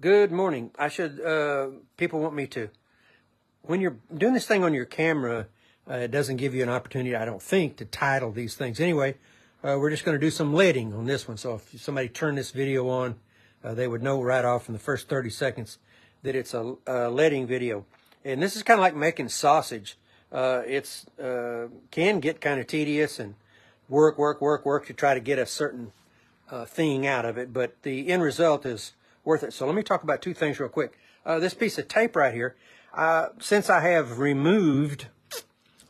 Good morning. People want me to. When you're doing this thing on your camera, it doesn't give you an opportunity, I don't think, to title these things. Anyway, we're just going to do some leading on this one. So if somebody turned this video on, they would know right off in the first 30 seconds that it's a leading video. And this is kind of like making sausage. It's can get kind of tedious and work to try to get a certain thing out of it, but the end result is worth it. So let me talk about two things real quick. This piece of tape right here, since I have removed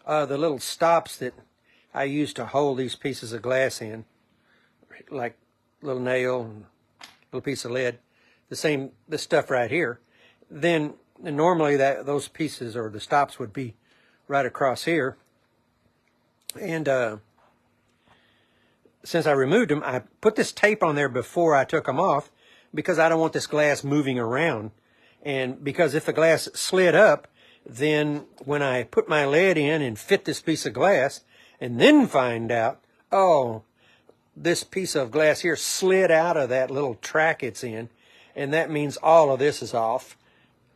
the little stops that I use to hold these pieces of glass in, like little nail and little piece of lead, this stuff right here, then normally those pieces or the stops would be right across here. And since I removed them, I put this tape on there before I took them off because I don't want this glass moving around. And because if the glass slid up, then when I put my lead in and fit this piece of glass and then find out, oh, this piece of glass here slid out of that little track it's in, and that means all of this is off.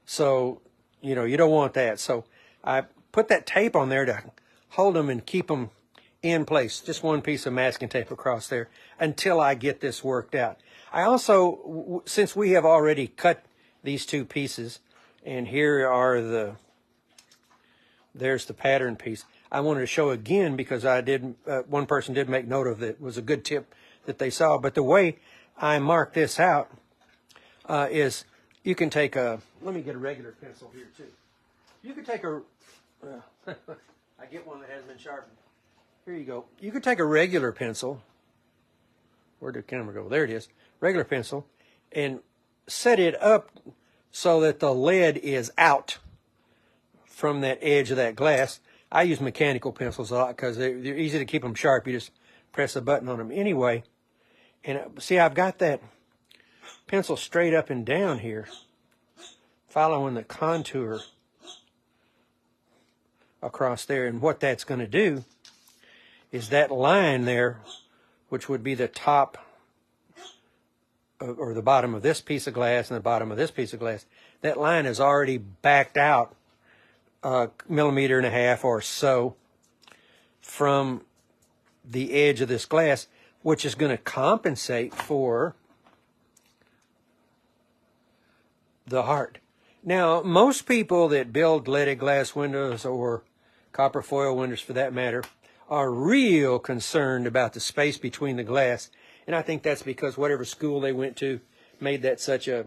So, you don't want that. So I put that tape on there to hold them and keep them in place. Just one piece of masking tape across there until I get this worked out. I also, since we have already cut these two pieces, and here are there's the pattern piece. I wanted to show again because one person did make note of it. It was a good tip that they saw. But the way I mark this out is you can take let me get a regular pencil here too. You can take I get one that hasn't been sharpened. Here you go. You could take a regular pencil. Where'd the camera go? There it is. Regular pencil. And set it up so that the lead is out from that edge of that glass. I use mechanical pencils a lot because they're easy to keep them sharp. You just press a button on them. Anyway, and see, I've got that pencil straight up and down here, following the contour across there. And what that's going to do is that line there, which would be the top or the bottom of this piece of glass and the bottom of this piece of glass, that line is already backed out 1.5 millimeters or so from the edge of this glass, which is going to compensate for the heart. Now, most people that build leaded glass windows or copper foil windows for that matter are real concerned about the space between the glass. And I think that's because whatever school they went to made that such a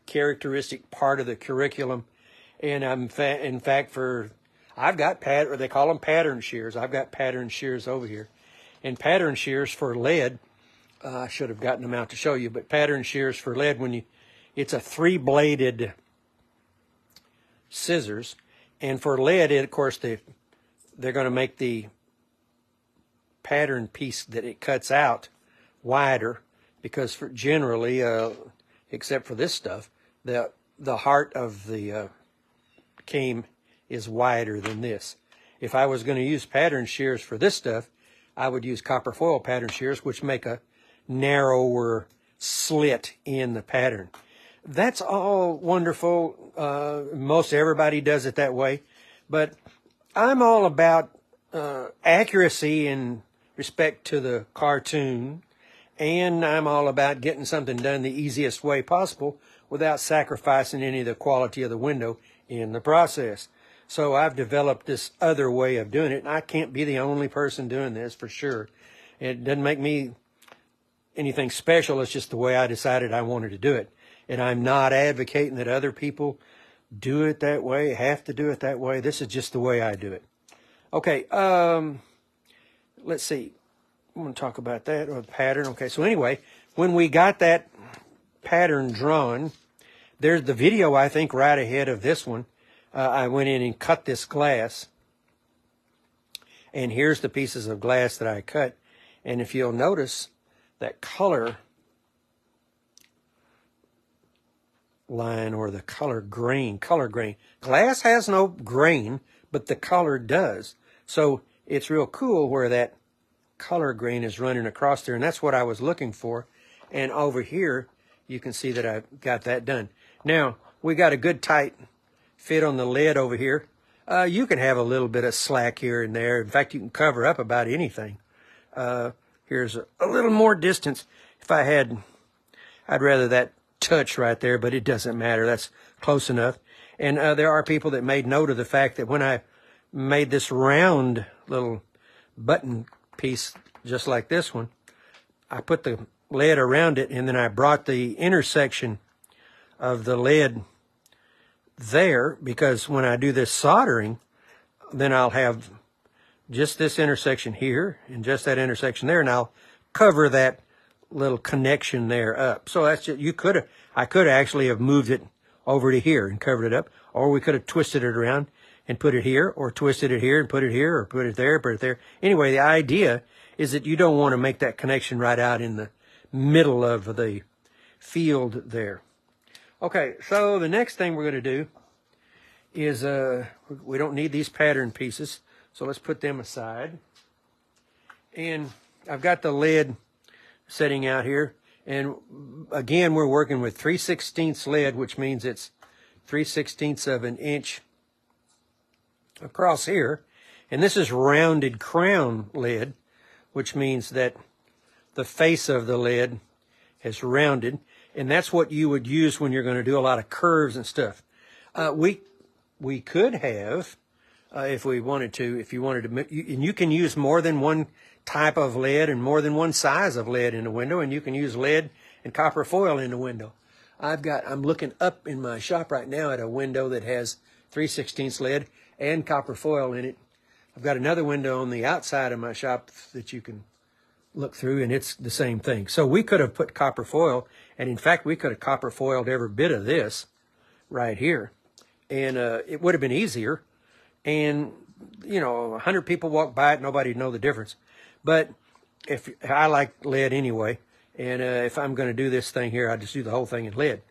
characteristic part of the curriculum. And in fact, I've got they call them pattern shears. I've got pattern shears over here. And pattern shears for lead, I should have gotten them out to show you, but pattern shears for lead, it's a 3-bladed scissors. And for lead, of course, they're going to make the pattern piece that it cuts out wider because generally, except for this stuff, the heart of the cane is wider than this. If I was going to use pattern shears for this stuff, I would use copper foil pattern shears, which make a narrower slit in the pattern. That's all wonderful. Most everybody does it that way, but I'm all about accuracy in respect to the cartoon, and I'm all about getting something done the easiest way possible without sacrificing any of the quality of the window in the process. So I've developed this other way of doing it, and I can't be the only person doing this for sure. It doesn't make me anything special. It's just the way I decided I wanted to do it. And I'm not advocating that other people do it that way, have to do it that way. This is just the way I do it. Okay, let's see. I'm going to talk about that, or the pattern. Okay, so anyway, when we got that pattern drawn, there's the video, I think, right ahead of this one. I went in and cut this glass. And here's the pieces of glass that I cut. And if you'll notice, that color line or the color grain. Glass has no grain, but the color does. So it's real cool where that color grain is running across there, and that's what I was looking for. And over here, you can see that I've got that done. Now, we got a good tight fit on the lid over here. You can have a little bit of slack here and there. In fact, you can cover up about anything. Here's a little more distance. If I had, I'd rather that touch right there, but it doesn't matter. That's close enough. And there are people that made note of the fact that when I made this round little button piece, just like this one, I put the lead around it, and then I brought the intersection of the lead there, because when I do this soldering, then I'll have just this intersection here and just that intersection there, and I'll cover that little connection there up. So that's just, I could actually have moved it over to here and covered it up, or we could have twisted it around and put it here, or twisted it here and put it here, or put it there, put it there. Anyway, the idea is that you don't want to make that connection right out in the middle of the field there. Okay, so the next thing we're going to do is, we don't need these pattern pieces, so let's put them aside. And I've got the lead setting out here, and again, we're working with 3/16 lead, which means it's 3/16 of an inch across here. And this is rounded crown lead, which means that the face of the lead is rounded, and that's what you would use when you're going to do a lot of curves and stuff. We could have, if we wanted to, if you wanted to, and you can use more than one type of lead and more than one size of lead in the window, and you can use lead and copper foil in the window. I'm looking up in my shop right now at a window that has 3/16 lead and copper foil in it. I've got another window on the outside of my shop that you can look through, and it's the same thing. So we could have put copper foil, and in fact, we could have copper foiled every bit of this right here, and it would have been easier. And, you know, 100 people walk by it, nobody would know the difference. But if I like lead anyway, and if I'm going to do this thing here, I just do the whole thing in lead.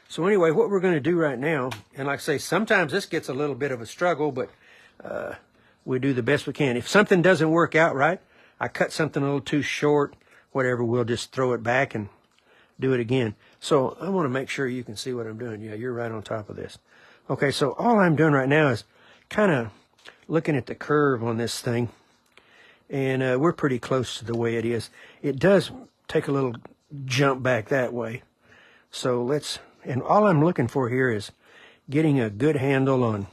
So anyway, what we're going to do right now, and like I say, sometimes this gets a little bit of a struggle, but we do the best we can. If something doesn't work out right, I cut something a little too short, whatever, we'll just throw it back and do it again. So I want to make sure you can see what I'm doing. Yeah, you're right on top of this. Okay, so all I'm doing right now is kind of looking at the curve on this thing, and we're pretty close to the way it is. It does take a little jump back that way. So let's, and all I'm looking for here is getting a good handle on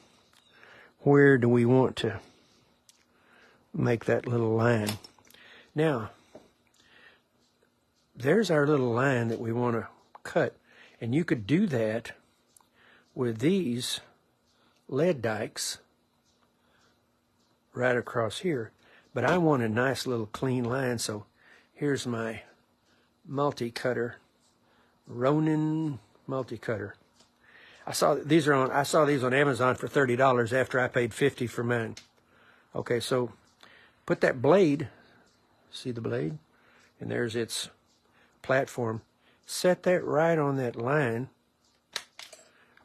where do we want to make that little line. Now, there's our little line that we want to cut, and you could do that with these lead dikes right across here, but I want a nice little clean line, so here's my multi-cutter, Ronin multi-cutter. I saw these on Amazon for $30 after I paid $50 for mine. Okay, so put that blade, see the blade? And there's its platform. Set that right on that line,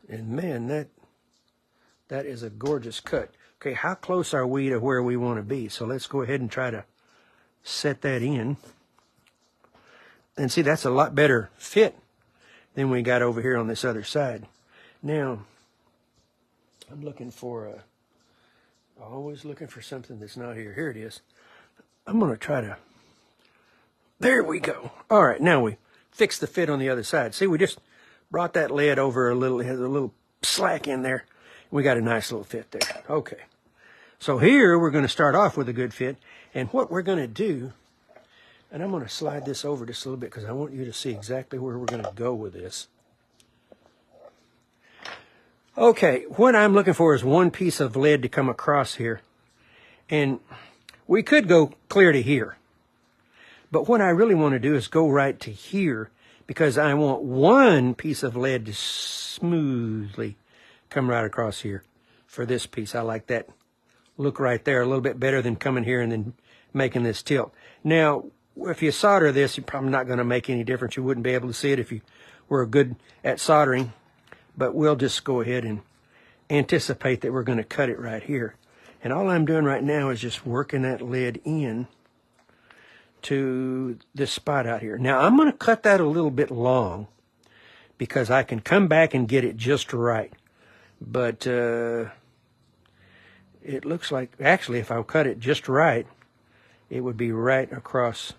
and man, that is a gorgeous cut. Okay, how close are we to where we want to be? So let's go ahead and try to set that in. And see, that's a lot better fit than we got over here on this other side. Now, I'm looking for always looking for something that's not here. Here it is. I'm going to try to, there we go. All right, now we fix the fit on the other side. See, we just brought that lead over a little, it has a little slack in there. We got a nice little fit there. Okay. So here we're going to start off with a good fit. And what we're going to do, and I'm going to slide this over just a little bit because I want you to see exactly where we're going to go with this. Okay, what I'm looking for is one piece of lead to come across here. And we could go clear to here. But what I really want to do is go right to here, because I want one piece of lead to smoothly come right across here for this piece. I like that look right there a little bit better than coming here and then making this tilt. Now, if you solder this, you're probably not going to make any difference. You wouldn't be able to see it if you were good at soldering. But we'll just go ahead and anticipate that we're going to cut it right here. And all I'm doing right now is just working that lead in to this spot out here. Now, I'm going to cut that a little bit long because I can come back and get it just right. But it looks like, actually, if I cut it just right, it would be right across.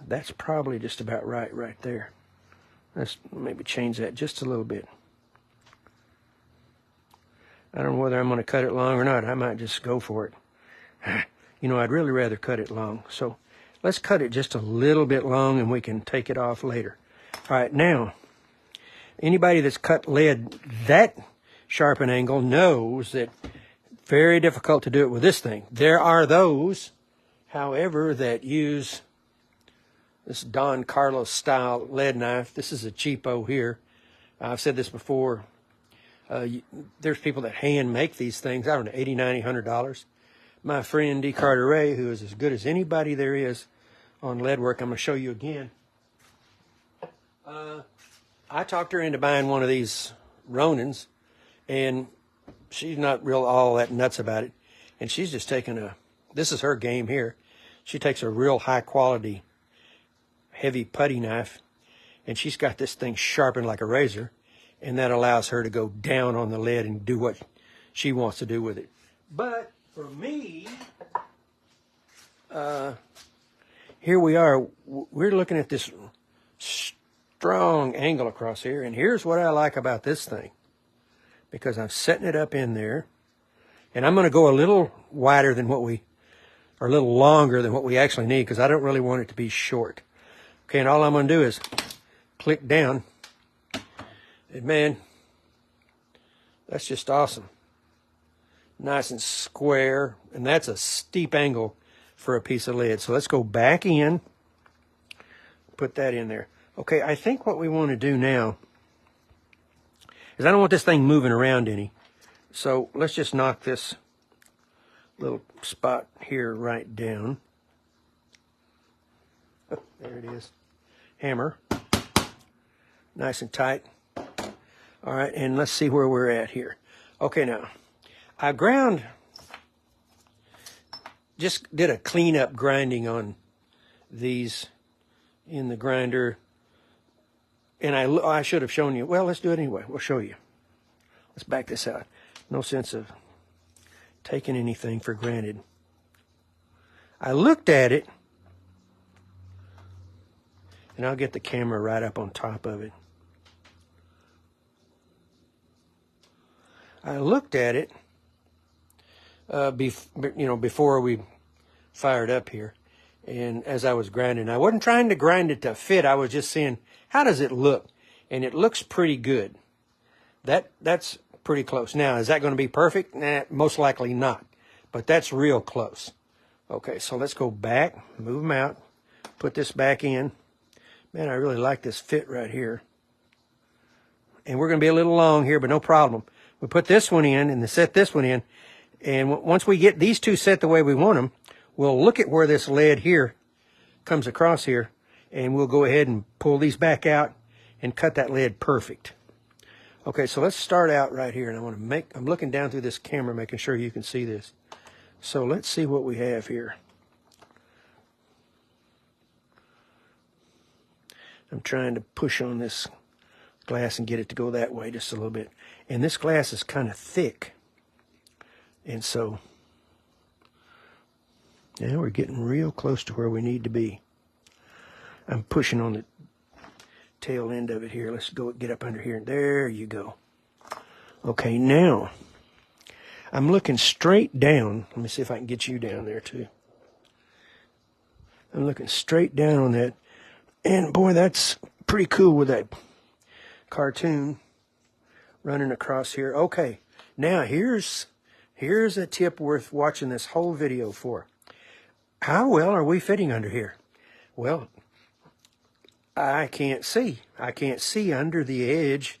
That's probably just about right there. Let's maybe change that just a little bit. I don't know whether I'm going to cut it long or not. I might just go for it. You know, I'd really rather cut it long. So let's cut it just a little bit long and we can take it off later. All right, now, anybody that's cut lead that sharp an angle knows that very difficult to do it with this thing. There are those, however, that use this Don Carlos style lead knife. This is a cheapo here. I've said this before. There's people that hand make these things, I don't know, $80, $90, $100. My friend D. Carter Ray, who is as good as anybody there is on lead work, I'm going to show you again. I talked her into buying one of these Ronins, and she's not real all that nuts about it. And she's just taken this is her game here. She takes a real high quality, heavy putty knife, and she's got this thing sharpened like a razor. And that allows her to go down on the lead and do what she wants to do with it. But for me, here we are. We're looking at this strong angle across here. And here's what I like about this thing. Because I'm setting it up in there. And I'm going to go a little wider than what we, or a little longer than what we actually need. Because I don't really want it to be short. Okay, and all I'm going to do is click down. And man, that's just awesome. Nice and square. And that's a steep angle for a piece of lead. So let's go back in. Put that in there. Okay, I think what we want to do now is I don't want this thing moving around any. So let's just knock this little spot here right down. Oh, there it is. Hammer. Nice and tight. All right, and let's see where we're at here. Okay, now, I just did a cleanup grinding on these in the grinder. And I should have shown you. Well, let's do it anyway. We'll show you. Let's back this out. No sense of taking anything for granted. I looked at it, and I'll get the camera right up on top of it. I looked at it, before we fired up here, and as I was grinding, I wasn't trying to grind it to fit. I was just seeing how does it look, and it looks pretty good. That's pretty close. Now, is that going to be perfect? Nah, most likely not, but that's real close. Okay, so let's go back, move them out, put this back in. Man, I really like this fit right here, and we're going to be a little long here, but no problem. We put this one in and set this one in. And once we get these two set the way we want them, we'll look at where this lead here comes across here. And we'll go ahead and pull these back out and cut that lead perfect. Okay, so let's start out right here. And I'm looking down through this camera, making sure you can see this. So let's see what we have here. I'm trying to push on this glass and get it to go that way just a little bit. And this glass is kind of thick. And so, now we're getting real close to where we need to be. I'm pushing on the tail end of it here. Let's go get up under here. There you go. Okay, now, I'm looking straight down. Let me see if I can get you down there too. I'm looking straight down on that. And boy, that's pretty cool with that cartoon running across here. Okay, now here's a tip worth watching this whole video for. How well are we fitting under here? Well, I can't see. I can't see under the edge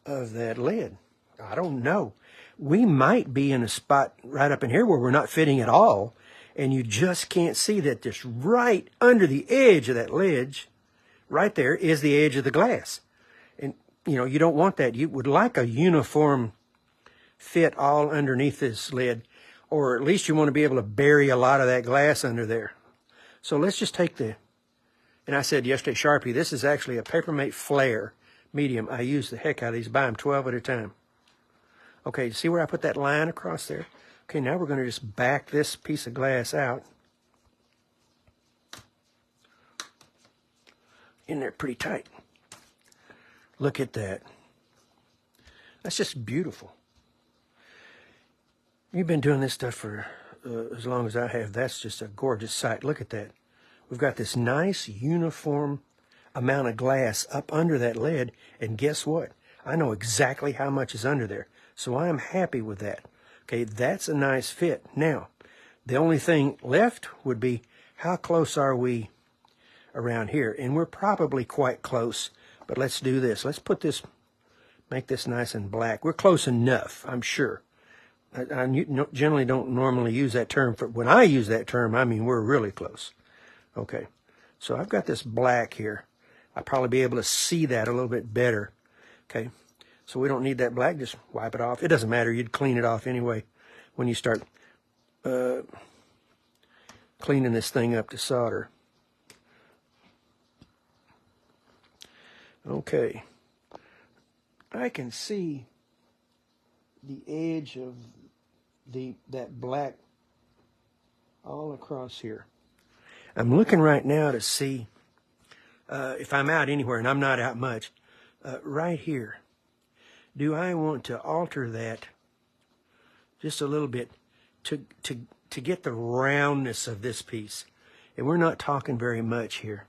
of that lead. I don't know. We might be in a spot right up in here where we're not fitting at all, and you just can't see that just right under the edge of that ledge, right there, is the edge of the glass. And, you don't want that. You would like a uniform fit all underneath this lid, or at least you want to be able to bury a lot of that glass under there. So let's just take the And I said yesterday, Sharpie, this is actually a Papermate Flare medium. I use the heck out of these, buy them 12 at a time. Okay, see where I put that line across there? Okay, now we're going to just back this piece of glass out. In there pretty tight. Look at that. That's just beautiful. You've been doing this stuff for as long as I have. That's just a gorgeous sight. Look at that. We've got this nice uniform amount of glass up under that lead, and guess what? I know exactly how much is under there, so I'm happy with that. Okay, that's a nice fit. Now, the only thing left would be how close are we around here? And we're probably quite close, but let's do this. Let's put this, make this nice and black. We're close enough, I'm sure. I generally don't normally use that term. When I use that term, I mean we're really close. Okay, so I've got this black here. I'll probably be able to see that a little bit better. Okay, so we don't need that black. Just wipe it off. It doesn't matter. You'd clean it off anyway when you start cleaning this thing up to solder. Okay, I can see the edge of that black all across here. I'm looking right now to see if I'm out anywhere, and I'm not out much, right here. Do I want to alter that just a little bit to get the roundness of this piece? And we're not talking very much here.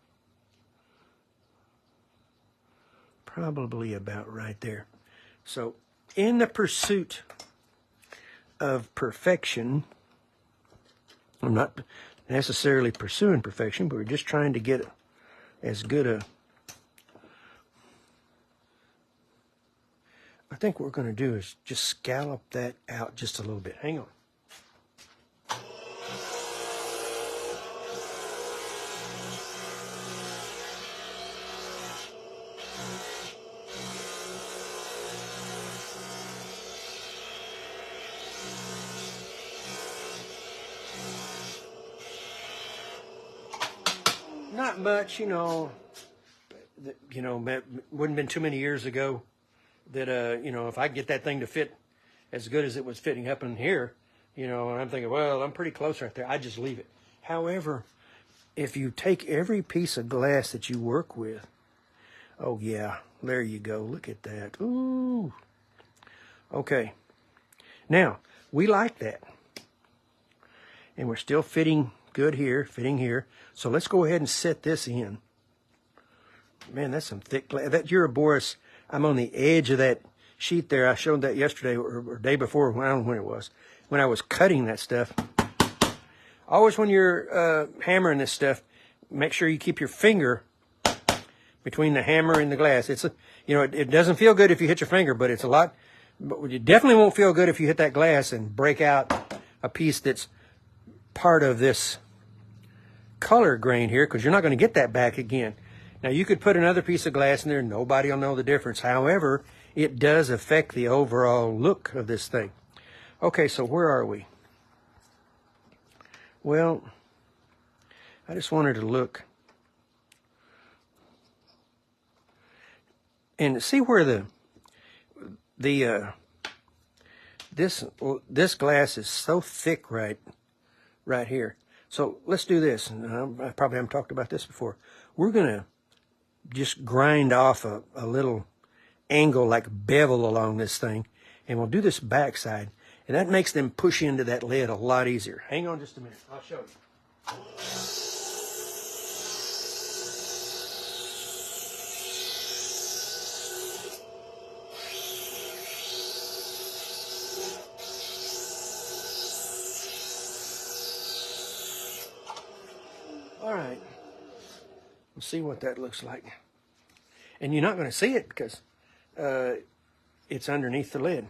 Probably about right there. So in the pursuit of perfection, I'm not necessarily pursuing perfection, but we're just trying to get as good a... I think what we're going to do is just scallop that out just a little bit. Hang on. Not much, you know. Wouldn't have been too many years ago that, if I get that thing to fit as good as it was fitting up in here, and I'm thinking, well, I'm pretty close right there. I just leave it. However, if you take every piece of glass that you work with, oh yeah, there you go. Look at that. Ooh. Okay. Now, we like that. And we're still fitting good here, fitting here. So let's go ahead and set this in. Man, that's some thick glass. That Uroboros, I'm on the edge of that sheet there. I showed that yesterday or day before, I don't know when it was, when I was cutting that stuff. Always when you're hammering this stuff, make sure you keep your finger between the hammer and the glass. It's it doesn't feel good if you hit your finger, but it's a lot. But you definitely won't feel good if you hit that glass and break out a piece that's part of this color grain here, because you're not going to get that back again. Now, you could put another piece of glass in there, nobody will know the difference. However, it does affect the overall look of this thing. Okay, so where are we? Well, I just wanted to look and see where this glass is so thick right here. So let's do this. And I probably haven't talked about this before. We're going to just grind off a little angle like bevel along this thing. And we'll do this backside. And that makes them push into that lead a lot easier. Hang on just a minute. I'll show you. All right. We'll see what that looks like. And you're not going to see it because it's underneath the lid.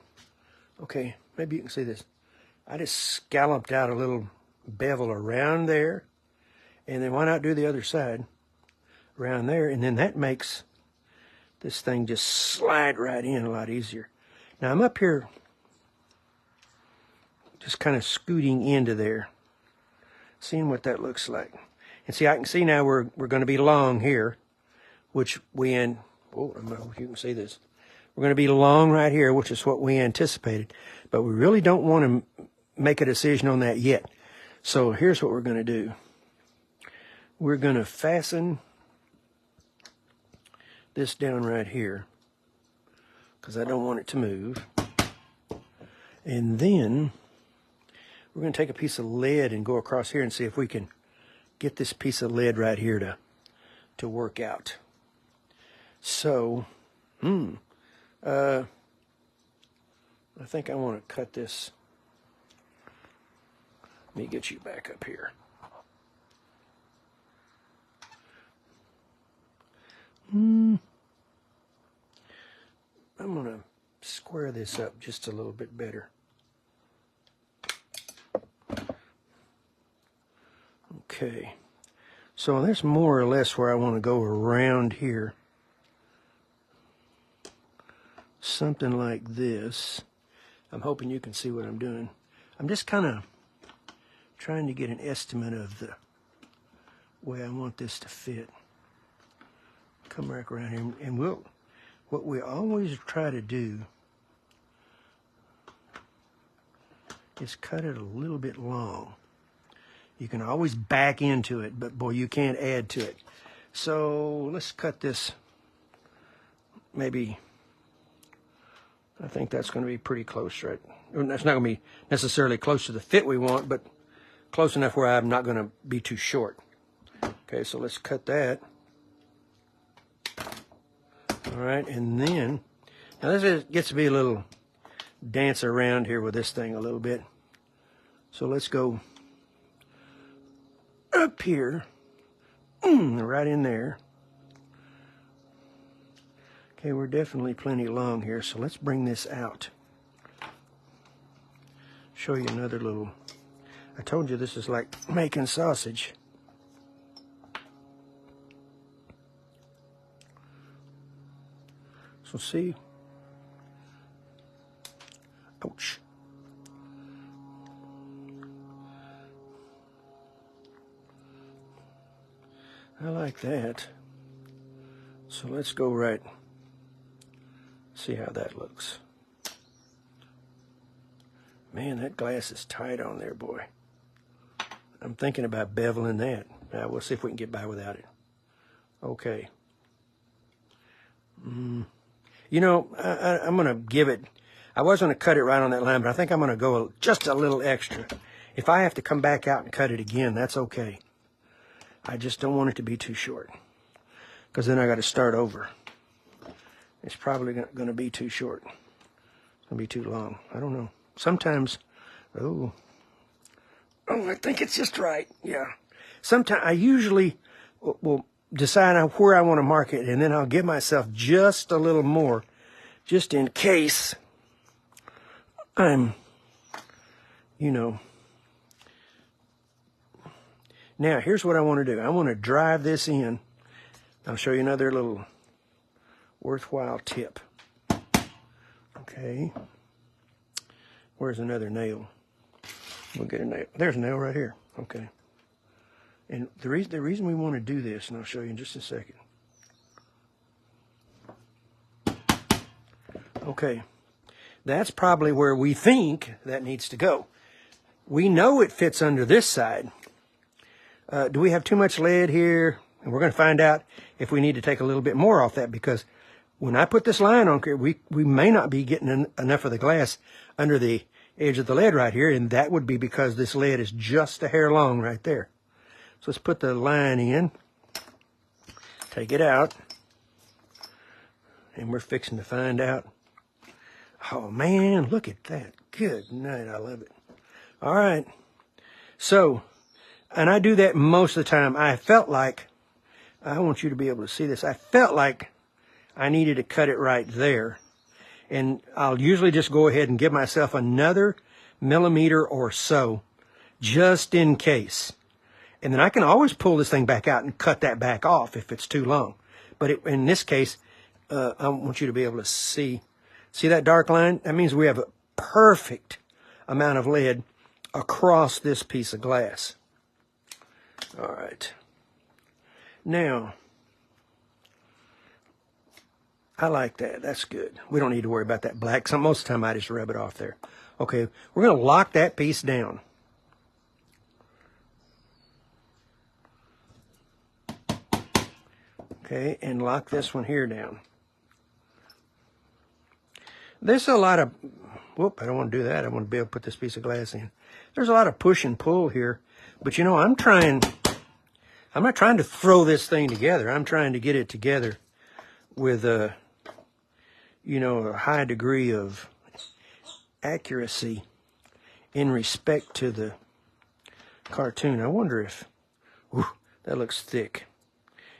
Okay, maybe you can see this. I just scalloped out a little bevel around there. And then why not do the other side around there? And then that makes this thing just slide right in a lot easier. Now I'm up here just kind of scooting into there, seeing what that looks like. And see, I can see now we're going to be long here, which we I don't know if you can see this. We're going to be long right here, which is what we anticipated. But we really don't want to make a decision on that yet. So here's what we're going to do. We're going to fasten this down right here because I don't want it to move. And then we're going to take a piece of lead and go across here and see if we can get this piece of lead right here to work out. So, I think I want to cut this. Let me get you back up here. I'm going to square this up just a little bit better. Okay, so that's more or less where I want to go around here. Something like this. I'm hoping you can see what I'm doing. I'm just kind of trying to get an estimate of the way I want this to fit. Come back around here, and what we always try to do is cut it a little bit long. You can always back into it, but boy, you can't add to it. So let's cut this maybe, I think that's going to be pretty close, right? That's not going to be necessarily close to the fit we want, but close enough where I'm not going to be too short. Okay, so let's cut that. All right, and then, now this gets to be a little dance around here with this thing a little bit. So let's go up here, right in there. Okay, we're definitely plenty long here, so let's bring this out. Show you another little, I told you this is like making sausage. So see, ouch. I like that. So let's go right, see how that looks. Man, that glass is tight on there, boy. I'm thinking about beveling that. Now, we'll see if we can get by without it. Okay. You know, I'm going to give it, I was going to cut it right on that line, but I think I'm going to go just a little extra. If I have to come back out and cut it again, that's okay. I just don't want it to be too short, because then I got to start over. It's probably going to be too short. It's going to be too long. I don't know. Sometimes, oh, I think it's just right. Yeah. Sometimes I usually will decide where I want to mark it, and then I'll give myself just a little more, just in case I'm, you know. Now, here's what I want to do. I want to drive this in. I'll show you another little worthwhile tip. Okay. Where's another nail? We'll get a nail. There's a nail right here. Okay. And the reason we want to do this, and I'll show you in just a second. Okay. That's probably where we think that needs to go. We know it fits under this side. Do we have too much lead here? And we're going to find out if we need to take a little bit more off that, because when I put this line on here, we may not be getting enough of the glass under the edge of the lead right here, and that would be because this lead is just a hair long right there. So let's put the line in, take it out, and we're fixing to find out. Oh man, look at that. Good night, I love it. All right, so, and I do that most of the time. I felt like, I want you to be able to see this, I felt like I needed to cut it right there. And I'll usually just go ahead and give myself another millimeter or so, just in case. And then I can always pull this thing back out and cut that back off if it's too long. But in this case, I want you to be able to see that dark line? That means we have a perfect amount of lead across this piece of glass. All right. Now, I like that. That's good. We don't need to worry about that black. So most of the time I just rub it off there. Okay, we're going to lock that piece down. Okay, and lock this one here down. There's a lot of, whoop, I don't want to do that. I want to be able to put this piece of glass in. There's a lot of push and pull here. But you know, I'm not trying to throw this thing together. I'm trying to get it together with a, you know, a high degree of accuracy in respect to the cartoon. I wonder if, ooh, that looks thick.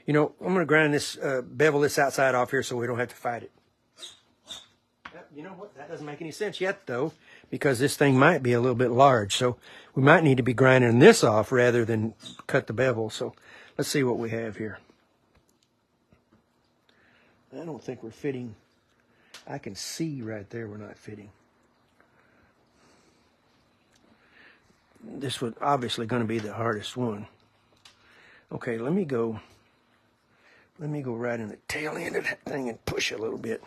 You know, I'm going to grind this, bevel this outside off here so we don't have to fight it. You know what? That doesn't make any sense yet, though, because this thing might be a little bit large. So we might need to be grinding this off rather than cut the bevel. So let's see what we have here. I don't think we're fitting. I can see right there we're not fitting. This was obviously going to be the hardest one. Okay, let me go right in the tail end of that thing and push a little bit.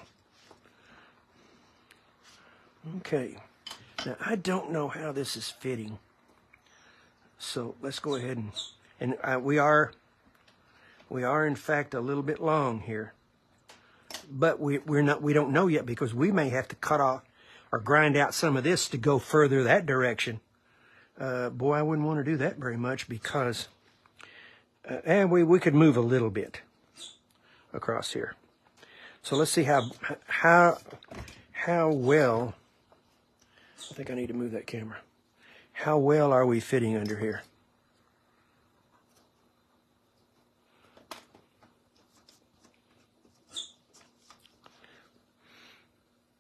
Okay, now I don't know how this is fitting, so let's go ahead and we are in fact a little bit long here, but we don't know yet, because we may have to cut off or grind out some of this to go further that direction. Boy, I wouldn't want to do that very much, because and we could move a little bit across here. So let's see how well. I think I need to move that camera. How well are we fitting under here?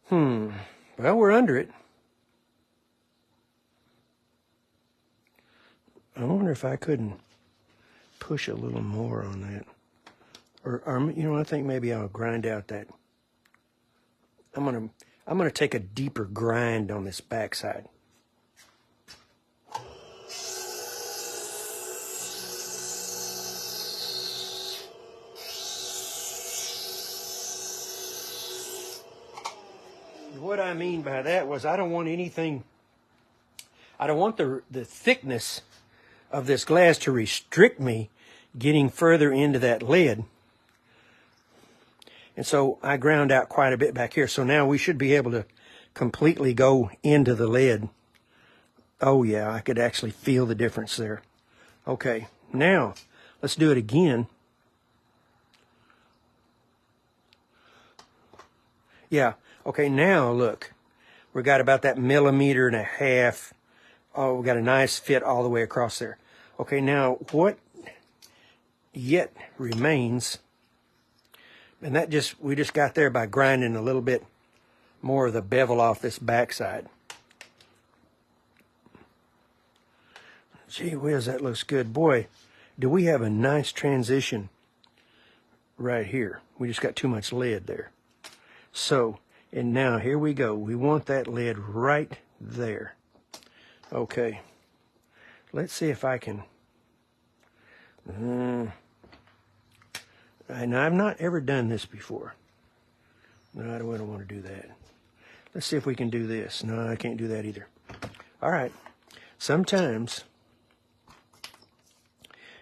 Well, we're under it. I wonder if I couldn't push a little more on that. Or you know, I think maybe I'll grind out that. I'm gonna take a deeper grind on this backside. What I mean by that was I don't want the thickness of this glass to restrict me getting further into that lid. And so I ground out quite a bit back here. So now we should be able to completely go into the lid. Oh yeah, I could actually feel the difference there. Okay, now let's do it again. Yeah, okay, now look. We got about that 1.5 millimeters. Oh, we got a nice fit all the way across there. Okay, now what yet remains, and we just got there by grinding a little bit more of the bevel off this backside. Gee whiz, that looks good. Boy, do we have a nice transition right here. We just got too much lead there. So, and now here we go. We want that lid right there. Okay. Let's see if I can. And I've not ever done this before. No, I don't want to do that. Let's see if we can do this. No, I can't do that either. All right. Sometimes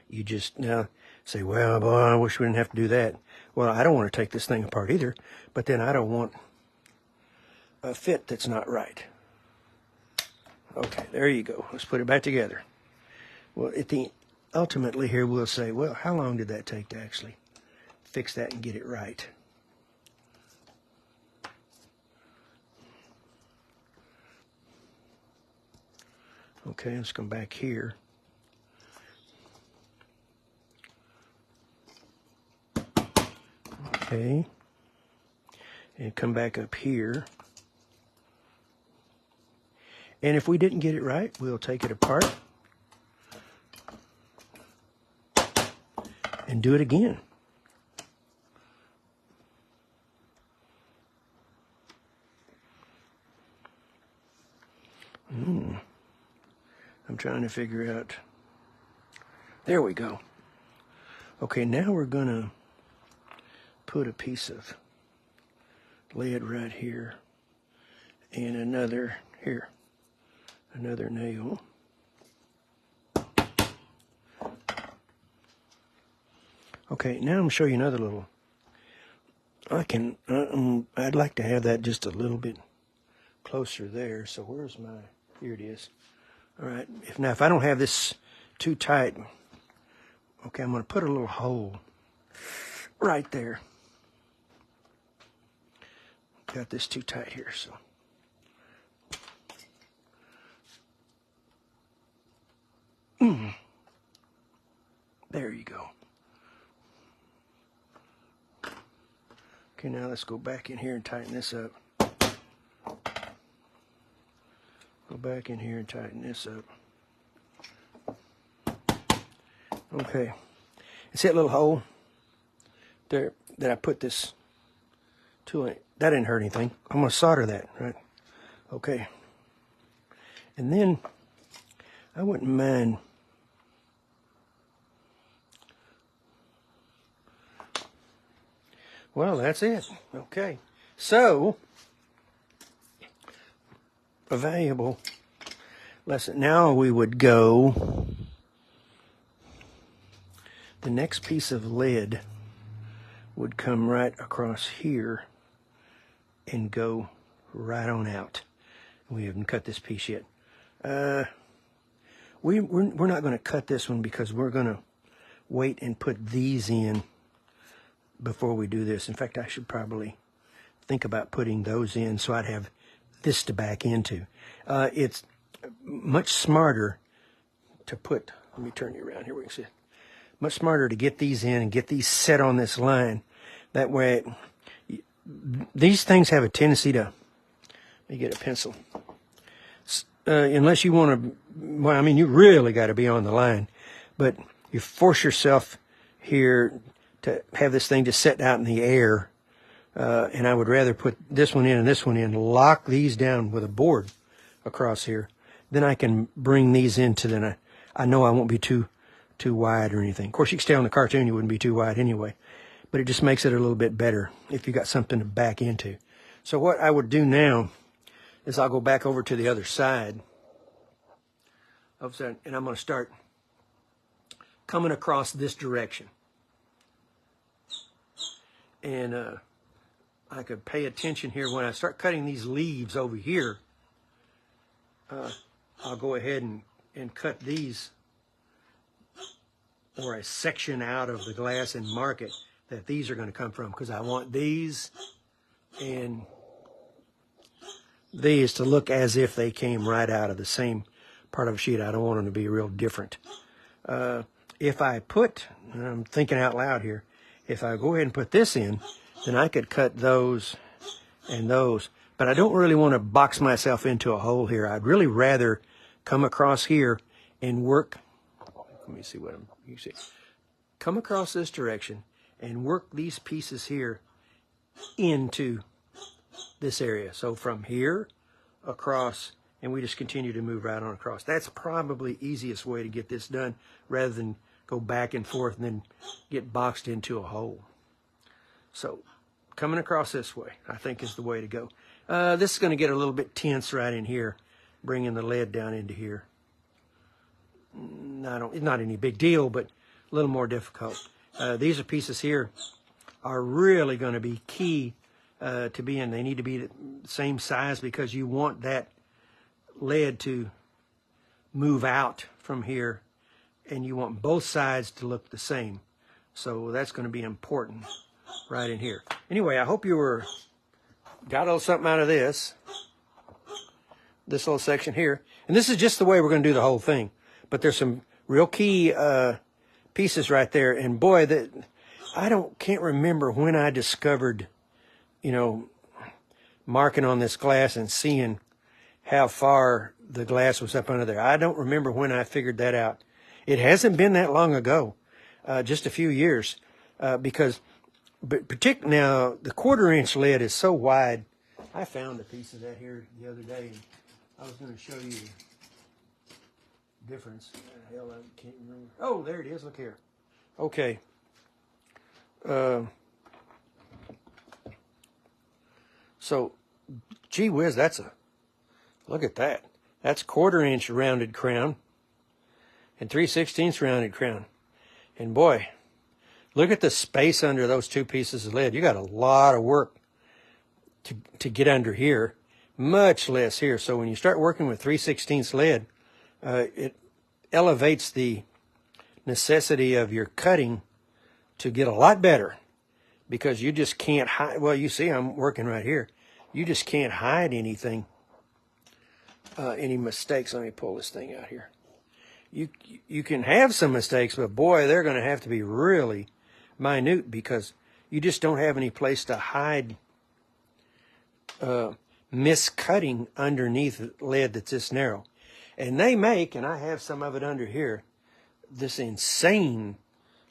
you just now say, well, boy, I wish we didn't have to do that. Well, I don't want to take this thing apart either, but then I don't want a fit that's not right. Okay, there you go. Let's put it back together. Well, ultimately here we'll say, well, how long did that take to actually fix that and get it right? Okay, let's come back here. Okay, and come back up here. And if we didn't get it right, we'll take it apart and do it again. I'm trying to figure out. There we go. Okay, now we're gonna put a piece of lead right here and another here, another nail. Okay, now I'm gonna show you another little. I'd like to have that just a little bit closer there. So where's my? Here it is. All right. If I don't have this too tight, okay, I'm gonna put a little hole right there. Got this too tight here, so. There you go. Okay, now let's go back in here and tighten this up. Go back in here and tighten this up. Okay. See that little hole there that I put this tool in? That didn't hurt anything. I'm going to solder that, right? Okay. And then I wouldn't mind well, that's it. Okay. So, a valuable lesson. Now we would go, the next piece of lead would come right across here and go right on out. We haven't cut this piece yet. We're not going to cut this one because we're going to wait and put these in before we do this. In fact, I should probably think about putting those in so I'd have this to back into. It's much smarter to put, let me turn you around here, we can see it. Much smarter to get these in and get these set on this line. That way, these things have a tendency to, let me get a pencil. Unless you want to, well, I mean, you really got to be on the line, but you force yourself here to have this thing just set out in the air, and I would rather put this one in and this one in, lock these down with a board across here. Then I can bring these into, then I know I won't be too wide or anything. Of course, you can stay on the cartoon, you wouldn't be too wide anyway, but it just makes it a little bit better if you got something to back into. So what I would do now is I'll go back over to the other side, and I'm going to start coming across this direction. And I could pay attention here when I start cutting these leaves over here. I'll go ahead and cut these, or a section out of the glass, and mark it that these are going to come from, because I want these and these to look as if they came right out of the same part of a sheet. I don't want them to be real different. If I put, and I'm thinking out loud here, if I go ahead and put this in, then I could cut those and those. But I don't really want to box myself into a hole here. I'd really rather come across here and work. Let me see what you see. Come across this direction and work these pieces here into this area. So from here across, and we just continue to move right on across. That's probably easiest way to get this done, rather than go back and forth and then get boxed into a hole. So coming across this way, I think, is the way to go. This is going to get a little bit tense right in here, bringing the lead down into here. It's not any big deal, but a little more difficult. These are pieces here are really going to be key to be in. They need to be the same size, because you want that lead to move out from here, and you want both sides to look the same. So that's going to be important right in here. Anyway, I hope you got a little something out of this little section here. And this is just the way we're going to do the whole thing. But there's some real key pieces right there. And boy, can't remember when I discovered, marking on this glass and seeing how far the glass was up under there. I don't remember when I figured that out. It hasn't been that long ago, just a few years, because particularly now the 1/4-inch lead is so wide. I found a piece of that here the other day, and I was going to show you the difference. Hell, I can't remember. Oh, there it is. Look here. Okay, So, gee whiz, look at that. That's 1/4 inch rounded crown and 3/16 rounded crown. And boy, look at the space under those two pieces of lead. You got a lot of work to get under here, much less here. So when you start working with 3/16 lead, it elevates the necessity of your cutting to get a lot better, because you just can't hide. Well, you see I'm working right here. You just can't hide anything, any mistakes. Let me pull this thing out here. You can have some mistakes, but boy, they're going to have to be really minute, because you just don't have any place to hide miscutting underneath lead that's this narrow. And they make, and I have some of it under here, this insane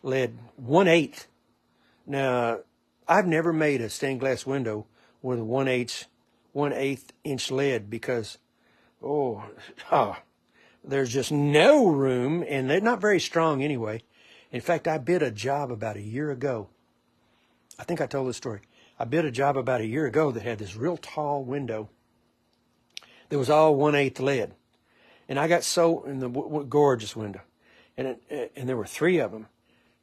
lead 1/8. Now, I've never made a stained glass window with a 1/8 inch lead, because there's just no room, and they're not very strong anyway. In fact, I bid a job about a year ago. I think I told this story. I bid a job about a year ago that had this real tall window that was all 1/8 lead. And I got so, in the gorgeous window. And there were 3 of them.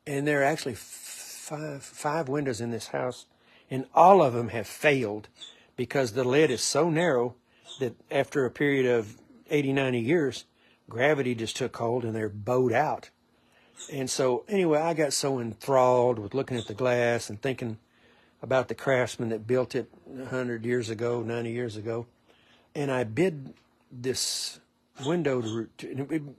And there are actually five windows in this house. And all of them have failed, because the lead is so narrow that after a period of 80, 90 years, gravity just took hold and they're bowed out. And so anyway, I got so enthralled with looking at the glass and thinking about the craftsman that built it 100 years ago, 90 years ago. And I bid this window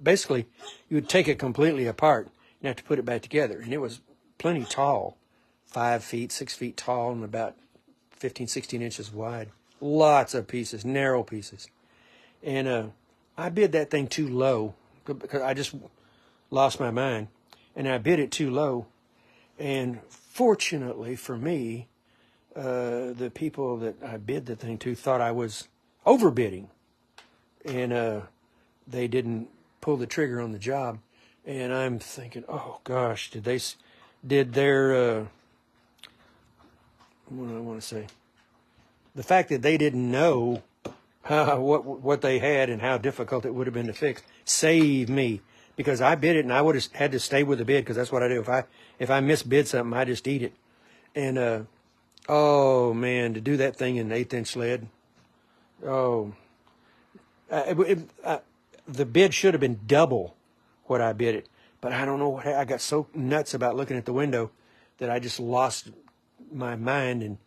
basically, you would take it completely apart and have to put it back together. And it was plenty tall, 5 feet, 6 feet tall, and about 15, 16 inches wide. Lots of pieces, narrow pieces. And I bid that thing too low, because I just lost my mind. And I bid it too low. And fortunately for me, the people that I bid the thing to thought I was overbidding. And they didn't pull the trigger on the job. And I'm thinking, oh gosh, did their, what do I want to say? The fact that they didn't know what they had and how difficult it would have been to fix saved me, because I bid it and I would have had to stay with the bid, because that's what I do. If I misbid something, I just eat it. And oh man, to do that thing in 1/8 inch lead, the bid should have been double what I bid it. But I don't know what I got so nuts about looking at the window that I just lost my mind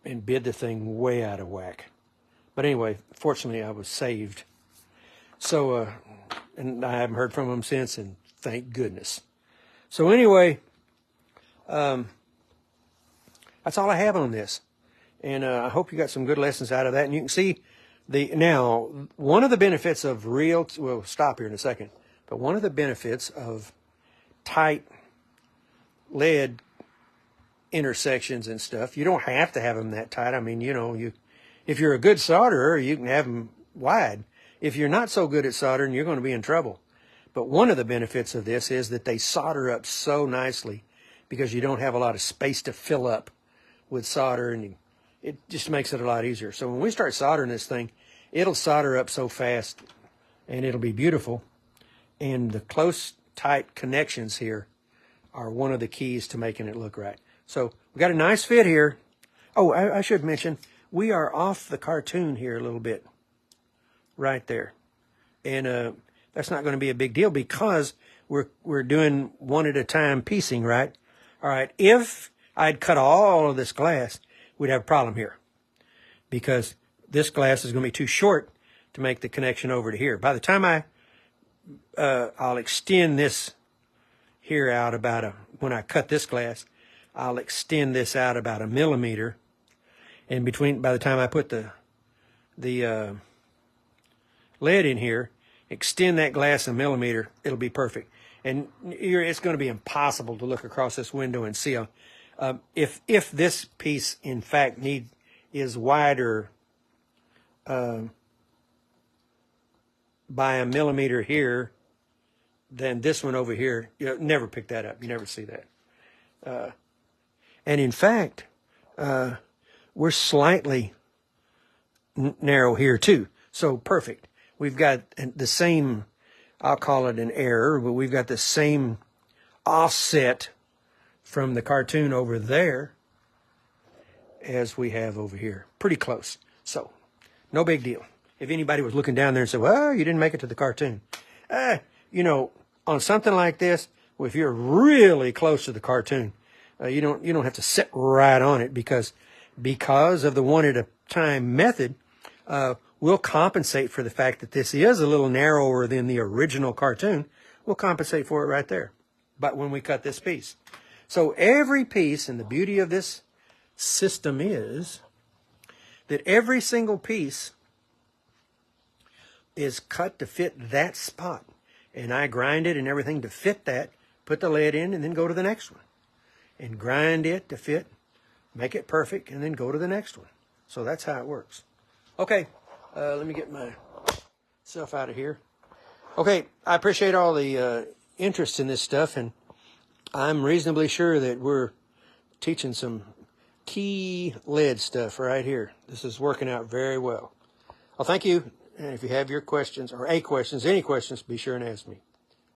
and bid the thing way out of whack. But anyway, fortunately, I was saved. So, and I haven't heard from them since, and thank goodness. So anyway, that's all I have on this. And I hope you got some good lessons out of that. And you can see now, one of the benefits of we'll stop here in a second, but one of the benefits of tight lead intersections and stuff, you don't have to have them that tight. I mean, if you're a good solderer, you can have them wide. If you're not so good at soldering, you're going to be in trouble. But one of the benefits of this is that they solder up so nicely, because you don't have a lot of space to fill up with solder, and it just makes it a lot easier. So when we start soldering this thing, it'll solder up so fast, and it'll be beautiful. And the close, tight connections here are one of the keys to making it look right. So we got a nice fit here. Oh, I should mention, we are off the cartoon here a little bit, right there. And that's not going to be a big deal, because we're doing one at a time piecing, right? All right, if I'd cut all of this glass, we'd have a problem here, because this glass is going to be too short to make the connection over to here. By the time I'll extend this here out when I cut this glass, I'll extend this out about 1 millimeter. And by the time I put the lead in here, extend that glass 1 millimeter, it'll be perfect. And it's going to be impossible to look across this window and see if this piece in fact is wider by 1 millimeter here than this one over here. You'll never pick that up. You never see that. And in fact, we're slightly narrow here too. So perfect. We've got the same, I'll call it an error, but we've got the same offset from the cartoon over there as we have over here. Pretty close. So, no big deal. If anybody was looking down there and said, well, you didn't make it to the cartoon. You know, on something like this, well, if you're really close to the cartoon, you don't have to sit right on it because of the one at a time method, we'll compensate for the fact that this is a little narrower than the original cartoon. We'll compensate for it right there. But when we cut this piece. So every piece, and the beauty of this system is that every single piece is cut to fit that spot. And I grind it and everything to fit that, put the lead in, and then go to the next one. And grind it to fit, make it perfect, and then go to the next one. So that's how it works. Okay, let me get myself out of here. Okay, I appreciate all the interest in this stuff, and I'm reasonably sure that we're teaching some key lead stuff right here. This is working out very well. Well, thank you. And if you have your questions or any questions, be sure and ask me.